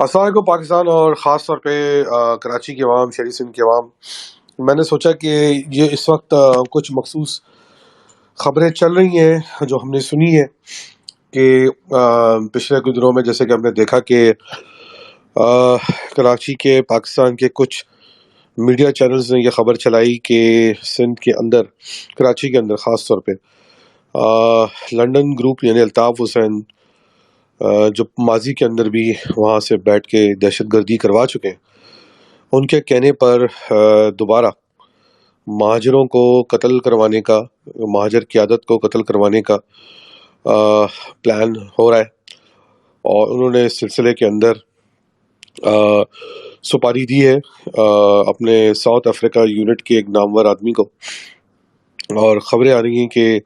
السلام علیکم پاکستان اور خاص طور پہ کراچی کے عوام، شہری سندھ کے عوام. میں نے سوچا کہ یہ اس وقت کچھ مخصوص خبریں چل رہی ہیں جو ہم نے سنی ہے کہ پچھلے کچھ دنوں میں جیسے کہ ہم نے دیکھا کہ کراچی کے پاکستان کے کچھ میڈیا چینلز نے یہ خبر چلائی کہ سندھ کے اندر، کراچی کے اندر خاص طور پہ لنڈن گروپ یعنی الطاف حسین جو ماضی کے اندر بھی وہاں سے بیٹھ کے دہشت گردی کروا چکے ہیں، ان کے کہنے پر دوبارہ مہاجروں کو قتل کروانے کا، مہاجر قیادت کو قتل کروانے کا پلان ہو رہا ہے. اور انہوں نے اس سلسلے کے اندر سپاری دی ہے اپنے ساؤتھ افریقہ یونٹ کے ایک نامور آدمی کو، اور خبریں آ رہی ہیں کہ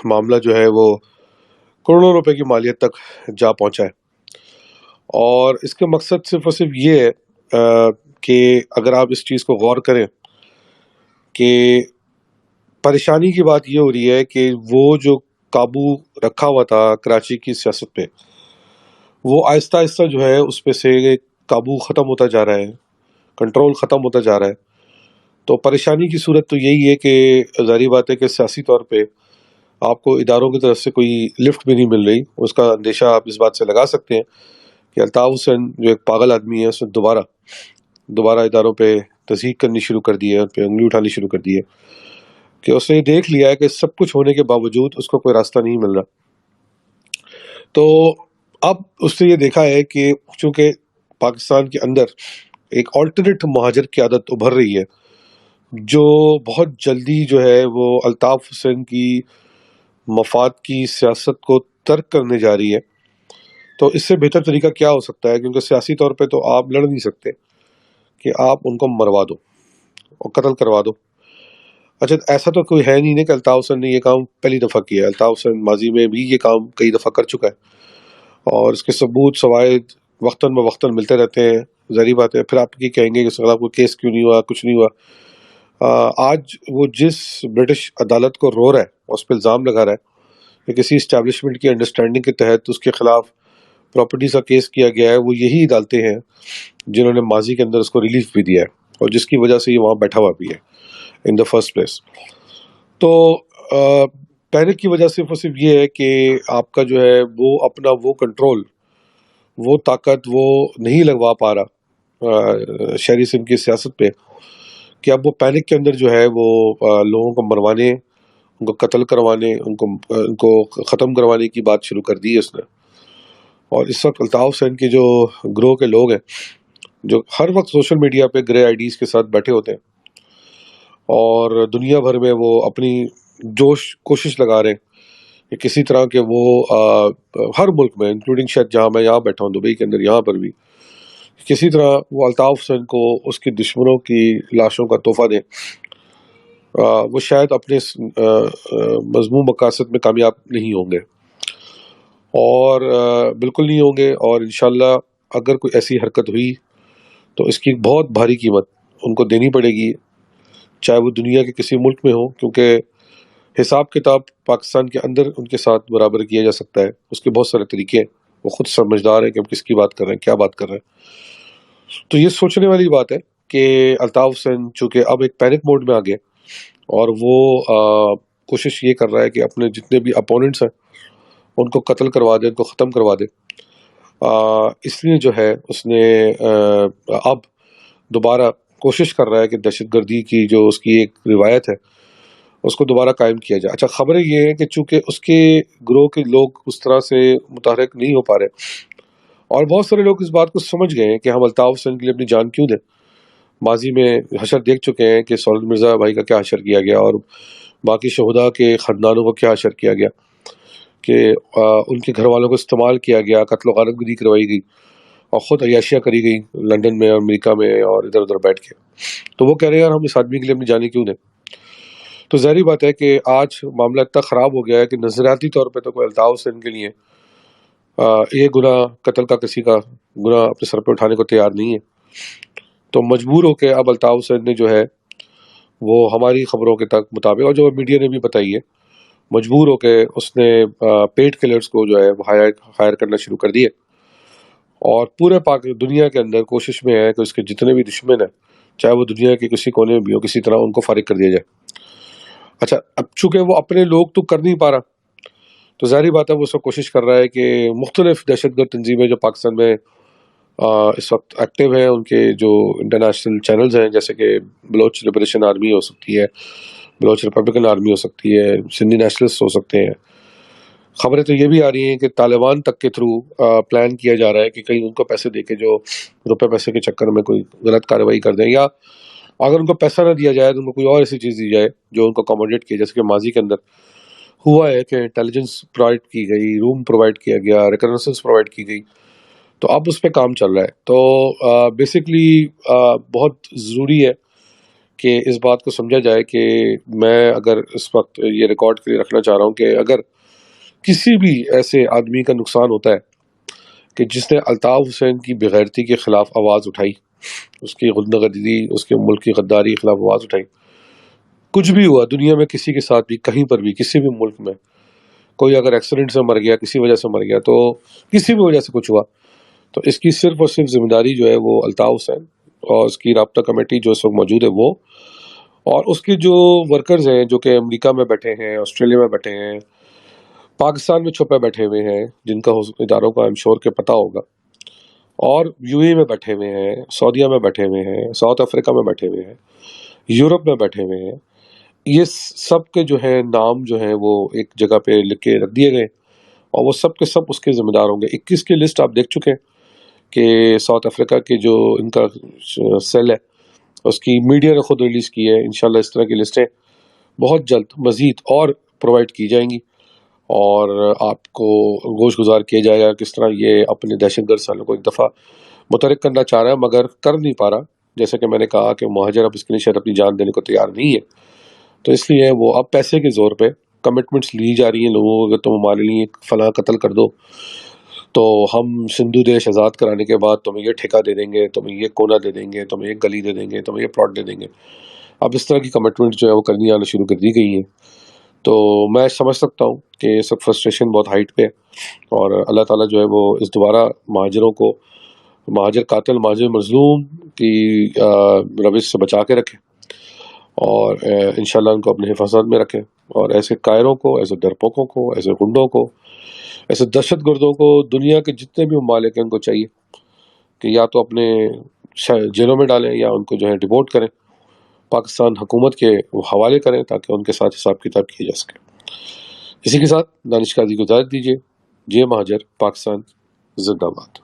معاملہ جو ہے وہ کروڑوں روپے کی مالیت تک جا پہنچا ہے. اور اس کا مقصد صرف اور صرف یہ ہے کہ اگر آپ اس چیز کو غور کریں کہ پریشانی کی بات یہ ہو رہی ہے کہ وہ جو قابو رکھا ہوا تھا کراچی کی سیاست پہ، وہ آہستہ آہستہ جو ہے اس پہ سے قابو ختم ہوتا جا رہا ہے، کنٹرول ختم ہوتا جا رہا ہے. تو پریشانی کی صورت تو یہی ہے کہ ظاہری بات ہے کہ سیاسی طور پہ آپ کو اداروں کی طرف سے کوئی لفٹ بھی نہیں مل رہی. اس کا اندیشہ آپ اس بات سے لگا سکتے ہیں کہ الطاف حسین جو ایک پاگل آدمی ہے، اس نے دوبارہ اداروں پہ تضحیک کرنی شروع کر دی ہے، ان پہ انگلی اٹھانی شروع کر دی ہے کہ اس نے دیکھ لیا ہے کہ سب کچھ ہونے کے باوجود اس کو کوئی راستہ نہیں مل رہا. تو اب اس نے یہ دیکھا ہے کہ چونکہ پاکستان کے اندر ایک آلٹرنیٹ مہاجر قیادت ابھر رہی ہے جو بہت جلدی جو ہے وہ الطاف حسین کی مفاد کی سیاست کو ترک کرنے جا رہی ہے. تو اس سے بہتر طریقہ کیا ہو سکتا ہے، کیونکہ سیاسی طور پہ تو آپ لڑ نہیں سکتے کہ آپ ان کو مروا دو اور قتل کروا دو. اچھا، ایسا تو کوئی ہے نہیں کہ الطاف حسین نے یہ کام پہلی دفعہ کیا ہے. الطاف حسین ماضی میں بھی یہ کام کئی دفعہ کر چکا ہے اور اس کے ثبوت شواہد وقتاً بوقتاً ملتے رہتے ہیں. ظاہری بات ہے پھر آپ کی کہیں گے کہ اس کے خلاف کوئی کیس کیوں نہیں ہوا، کچھ نہیں ہوا. آج وہ جس برٹش عدالت کو رو رہا ہے، اس پہ الزام لگا رہا ہے کہ کسی اسٹیبلشمنٹ کی انڈرسٹینڈنگ کے تحت اس کے خلاف پراپرٹیز کا کیس کیا گیا ہے، وہ یہی عدالتیں ہیں جنہوں نے ماضی کے اندر اس کو ریلیف بھی دیا ہے اور جس کی وجہ سے یہ وہاں بیٹھا ہوا بھی ہے ان دا فرسٹ پلیس. تو پینک کی وجہ صرف اور صرف یہ ہے کہ آپ کا جو ہے وہ اپنا وہ کنٹرول، وہ طاقت وہ نہیں لگوا پا رہا شہری سندھ کی سیاست پہ کہ اب وہ پینک کے اندر جو ہے وہ لوگوں کو مروانے، ان کو قتل کروانے، ان کو ختم کروانے کی بات شروع کر دی ہے اس نے. اور اس وقت الطاف حسین کے جو گروہ کے لوگ ہیں جو ہر وقت سوشل میڈیا پہ گرے آئی ڈیز کے ساتھ بیٹھے ہوتے ہیں اور دنیا بھر میں وہ اپنی کوشش لگا رہے ہیں کہ کسی طرح کے وہ ہر ملک میں انکلوڈنگ شاید جہاں میں یہاں بیٹھا ہوں دبئی کے اندر، یہاں پر بھی کسی طرح وہ الطاف حسین کو اس کے دشمنوں کی لاشوں کا تحفہ دیں. وہ شاید اپنے مضمون مقاصد میں کامیاب نہیں ہوں گے، اور بالکل نہیں ہوں گے. اور انشاءاللہ اگر کوئی ایسی حرکت ہوئی تو اس کی بہت بھاری قیمت ان کو دینی پڑے گی، چاہے وہ دنیا کے کسی ملک میں ہو، کیونکہ حساب کتاب پاکستان کے اندر ان کے ساتھ برابر کیا جا سکتا ہے. اس کے بہت سارے طریقے ہیں، وہ خود سمجھدار ہیں کہ ہم کس کی بات کر رہے ہیں، کیا بات کر رہے ہیں. تو یہ سوچنے والی بات ہے کہ الطاف حسین چونکہ اب ایک پینک موڈ میں آ گئے اور وہ کوشش یہ کر رہا ہے کہ اپنے جتنے بھی اپوننٹس ہیں ان کو قتل کروا دے، ان کو ختم کروا دے. اس لیے جو ہے اس نے اب دوبارہ کوشش کر رہا ہے کہ دہشت گردی کی جو اس کی ایک روایت ہے اس کو دوبارہ قائم کیا جائے. اچھا، خبریں یہ ہے کہ چونکہ اس کے گروہ کے لوگ اس طرح سے متحرک نہیں ہو پا رہے اور بہت سارے لوگ اس بات کو سمجھ گئے ہیں کہ ہم الطاف حسین کے لیے اپنی جان کیوں دیں. ماضی میں حشر دیکھ چکے ہیں کہ سولد مرزا بھائی کا کیا حشر کیا گیا اور باقی شہداء کے خاندانوں کو کیا حشر کیا گیا، کہ ان کے گھر والوں کو استعمال کیا گیا، قتل و غارت گری کروائی گئی اور خود عیاشیاں کری گئی لندن میں اور امریکہ میں اور ادھر ادھر بیٹھ کے. تو وہ کہہ رہے ہیں یار ہم اس آدمی کے لیے اپنی جانیں کیوں دیں. تو ظاہری بات ہے کہ آج معاملہ اتنا خراب ہو گیا ہے کہ نظریاتی طور پہ تو کوئی الطاف حسین کے لیے یہ گناہ قتل کا کسی کا گناہ اپنے سر پہ اٹھانے کو تیار نہیں ہے. تو مجبور ہو کے اب الطاف حسین نے جو ہے وہ ہماری خبروں کے تک مطابق اور جو میڈیا نے بھی بتائی ہے، مجبور ہو کے اس نے پیڈ کلرز کو جو ہے وہ ہائر کرنا شروع کر دیے اور پورے دنیا کے اندر کوشش میں ہے کہ اس کے جتنے بھی دشمن ہیں، چاہے وہ دنیا کے کسی کونے میں بھی ہو، کسی طرح ان کو فارغ کر دیا جائے۔ اچھا، اب چونکہ وہ اپنے لوگ تو کر نہیں پا رہا، تو ظاہری بات ہے وہ سب کوشش کر رہا ہے کہ مختلف دہشت گرد تنظیمیں جو پاکستان میں اس وقت ایکٹیو ہیں، ان کے جو انٹرنیشنل چینلز ہیں، جیسے کہ بلوچ لبریشن آرمی ہو سکتی ہے، بلوچ ریپبلکن آرمی ہو سکتی ہے، سندھی نیشنلسٹ ہو سکتے ہیں۔ خبریں تو یہ بھی آ رہی ہیں کہ طالبان تک کے تھرو پلان کیا جا رہا ہے کہ کہیں ان کو پیسے دے کے جو روپے پیسے کے چکر میں کوئی غلط کارروائی کر دیں، یا اگر ان کو پیسہ نہ دیا جائے تو ان کو کوئی اور ایسی چیز دی جائے جو ان کو اکوموڈیٹ کی، جیسے کہ ماضی کے اندر ہوا ہے کہ انٹیلیجنس پرووائڈ کی گئی، روم پرووائڈ کیا گیا، ریکنیسنس پرووائڈ کی گئی، تو اب اس پہ کام چل رہا ہے۔ تو بیسکلی بہت ضروری ہے کہ اس بات کو سمجھا جائے کہ میں اگر اس وقت یہ ریکارڈ کے لیے رکھنا چاہ رہا ہوں کہ اگر کسی بھی ایسے آدمی کا نقصان ہوتا ہے کہ جس نے الطاف حسین کی بغیرتی کے خلاف آواز اٹھائی، اس کی غنڈہ اس کے ملک کی غداری کے خلاف آواز اٹھائی، کچھ بھی ہوا دنیا میں کسی کے ساتھ بھی، کہیں پر بھی، کسی بھی ملک میں، کوئی اگر ایکسیڈنٹ سے مر گیا، کسی وجہ سے مر گیا، تو کسی بھی وجہ سے کچھ ہوا، تو اس کی صرف اور صرف ذمہ داری جو ہے وہ الطاف حسین اور اس کی رابطہ کمیٹی جو اس وقت موجود ہے وہ، اور اس کے جو ورکرز ہیں جو کہ امریکہ میں بیٹھے ہیں، آسٹریلیا میں بیٹھے ہیں، پاکستان میں چھپے بیٹھے ہوئے ہیں، جن کا اداروں کا ایم شور کے پتہ ہوگا، اور یو اے میں بیٹھے ہوئے ہیں، سعودیہ میں بیٹھے ہوئے ہیں، ساؤتھ افریقہ میں بیٹھے ہوئے ہیں، یورپ میں بیٹھے ہوئے ہیں، یہ سب کے جو ہے نام جو ہیں وہ ایک جگہ پہ لکھ کے رکھ دیے گئے، اور وہ سب کے سب اس کے ذمہ دار ہوں گے۔ 21 کی لسٹ آپ دیکھ چکے ہیں کہ ساؤتھ افریقہ کے جو ان کا سیل ہے اس کی میڈیا نے خود ریلیز کی ہے۔ انشاءاللہ اس طرح کی لسٹیں بہت جلد مزید اور پرووائڈ کی جائیں گی، اور آپ کو گوش گزار کیا جائے گا کس طرح یہ اپنے دہشت گرد سالوں کو ایک دفعہ متحرک کرنا چاہ رہا ہے مگر کر نہیں پا رہا۔ جیسا کہ میں نے کہا کہ مہاجر اب اس کے لیے شاید اپنی جان دینے کو تیار نہیں ہے، تو اس لیے وہ اب پیسے کے زور پہ کمٹمنٹس لی جا رہی ہیں لوگوں کو، اگر تم ہمارے لیے فلاں قتل کر دو تو ہم سندھو دیش آزاد کرانے کے بعد تمہیں یہ ٹھیکہ دے دیں گے، تمہیں یہ کونا دے دیں گے، تمہیں یہ گلی دے دیں گے، تمہیں یہ پلاٹ دے دیں گے۔ اب اس طرح کی کمٹمنٹ جو ہے وہ کرنی آنا شروع کر دی گئی ہیں۔ تو میں سمجھ سکتا ہوں کہ اس وقت فرسٹریشن بہت ہائٹ پہ ہے، اور اللہ تعالیٰ جو ہے وہ اس دوبارہ مہاجروں کو، مہاجر قاتل مہاجر مظلوم کی روش سے بچا کے رکھے، اور انشاءاللہ ان کو اپنے حفاظت میں رکھے، اور ایسے قائروں کو، ایسے ڈرپوکوں کو، ایسے گنڈوں کو، ایسے دہشت گردوں کو دنیا کے جتنے بھی ممالک ہیں ان کو چاہیے کہ یا تو اپنے جیلوں میں ڈالیں یا ان کو جو ہے ڈیپورٹ کریں، پاکستان حکومت کے حوالے کریں تاکہ ان کے ساتھ حساب کتاب کیا جا سکے۔ اسی کے ساتھ دانش قاضی کو اجازت دیجیے۔ جے مہاجر، پاکستان زندہ باد۔